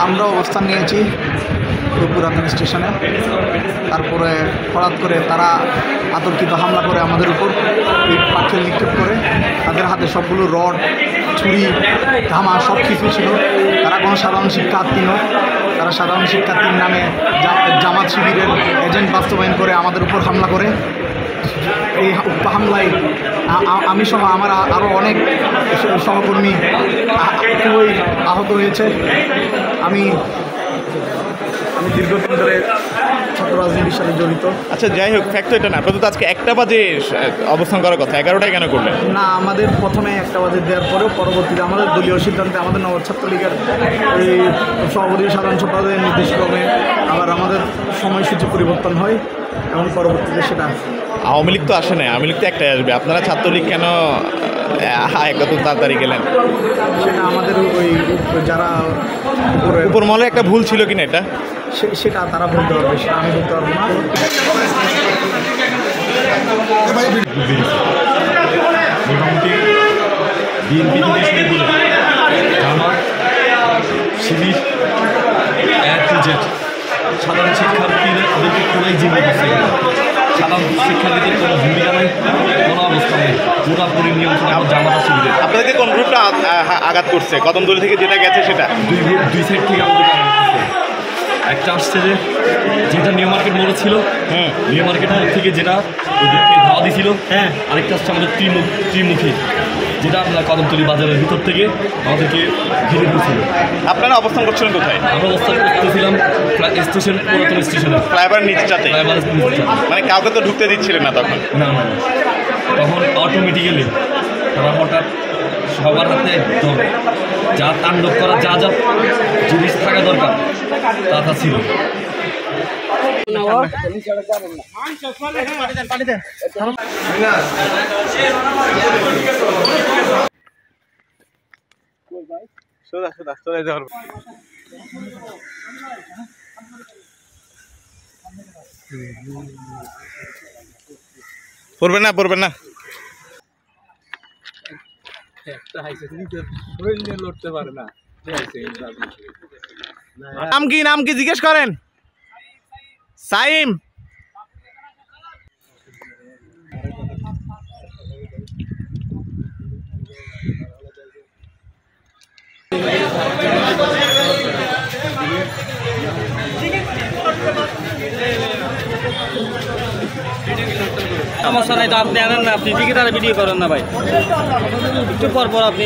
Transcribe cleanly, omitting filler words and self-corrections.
আমরা অবস্থান নিয়েছি পুরাতন স্টেশনে। তারপরে হঠাৎ করে তারা আতর্কিত হামলা করে আমাদের উপর পাটকেল নিক্ষেপ করে। তাদের হাতে সবগুলো রড, ছুরি, ধামা সব কিছু ছিল। তারা কোনো সাধারণ শিক্ষার্থী নয়, তারা সাধারণ শিক্ষার্থীর নামে জামাত শিবিরের এজেন্ট বাস্তবায়ন করে আমাদের উপর হামলা করে। এই হামলায় আমি সহ আমার আরও অনেক সহকর্মী খুবই আহত হয়েছে। আমি দীর্ঘদিন ধরে ছাত্র রাজনীতির সাথে জড়িত। আচ্ছা, যাই হোক, ফ্যাক্ট তো এটা না। প্রথমত আজকে 1টা বাজে অবস্থান করার কথা, 11টায় কেন করলেন? না, আমাদের প্রথমে 1টা বাজে দেওয়ার পরেও পরবর্তীতে আমাদের দলীয় সিদ্ধান্তে আমাদের নগর ছাত্রলীগের ওই সভাপতি সাধারণ সম্পাদকের নির্দেশক্রমে আবার আমাদের সময়সূচি পরিবর্তন হয় এবং পরবর্তীতে সেটা। আওয়ামী লীগ তো আসে না, আওয়ামী লীগ তো একটাই আসবে। আপনারা ছাত্রলীগ কেন কত তাড়াতাড়ি গেলেন? সেটা আমাদের ওই যারা উপর মহলে একটা ভুল ছিল কিনা এটা সেটা তারা বলতে পারবে, সেটা আমি বলতে পারবো না। মোটামুটি বিএনপি থেকে শুরু করে জামাত, শিবির, সাধারণ শিক্ষার্থীদের ওদেরকে পুরাই জিম্মি করছে। সাধারণ শিক্ষার্থীদের কোনো ভূমিকা নেই, কোনো অবস্থা নেই, পুরোপুরি নিয়ন্ত্রণ জামাত শিবিরের। আপনাদেরকে কোন গ্রুপটা আঘাত করছে? কদমতলী থেকে যেটা গেছে সেটা দুই সাইড থেকে আমাদের একটা আসছে যেটা নিউ মার্কেট মোড়ে ছিল, নিউ মার্কেট মোড় থেকে যেটা ওদেরকে ধাওয়া দিয়েছিল, আরেকটা আসছে আমাদের ত্রিমুখী, যেটা আপনার কদমতলী বাজারের ভিতর থেকে আমাদেরকে ঘিরে দিয়েছিল। আপনারা অবস্থান করছিলেন কোথায়? আমরা অবস্থান করতেছিলাম স্টেশন, পুরাতন স্টেশনে, ফ্লাইওভার নিচটাতে। নিচে। মানে কাউকে তো ঢুকতে দিচ্ছিলেন না তখন? না, তখন অটোমেটিক্যালি তারা হঠাৎ সবার হাতে একদম যা তাণ্ডব করা যা জিনিস থাকা দরকার তা ছিল। পড়বেন না লড়তে পারে না। নাম কি জিজ্ঞেস করেন? সাইম। সমস্যা নাই তো, আপনি আনেন না, আপনি টিকিট আর ভিডিও করেন না ভাই, একটু পর আপনি